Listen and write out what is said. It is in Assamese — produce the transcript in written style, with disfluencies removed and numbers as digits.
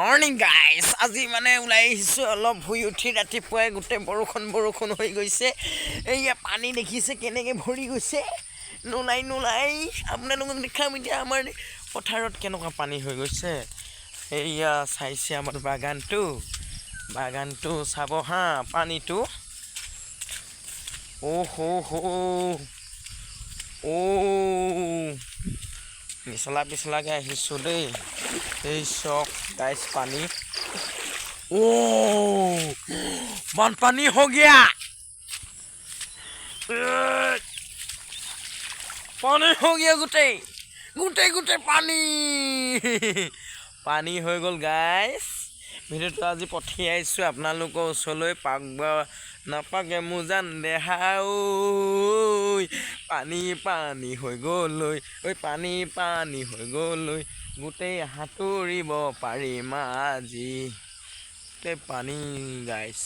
মৰ্নিং গাইজ আজি মানে ওলাই আহিছোঁ অলপ শুই উঠি ৰাতিপুৱাই গোটেই বৰষুণ হৈ গৈছে এইয়া পানী দেখিছে কেনেকৈ ভৰি গৈছে নোলাই আপোনালোকক দেখাম এতিয়া আমাৰ পথাৰত কেনেকুৱা পানী হৈ গৈছে এইয়া চাইছে আমাৰ বাগানটো চাব হা পানীটো পিছলাকৈ আহিছোঁ দেই এই চক গাইজ পানী বানপানী हो गया পানী हो गया গোটেই পানী হৈ গ'ল গাইজ ভিডিঅ'টো আজি পঠিয়াইছোঁ আপোনালোকৰ ওচৰলৈ পাক বা নাপাকে মোজান দেহা পানী হৈ গ'ল পানী হৈ গ'ল গোটেই সাঁতুৰিব পাৰিম আজি গোটেই পানী গাইজ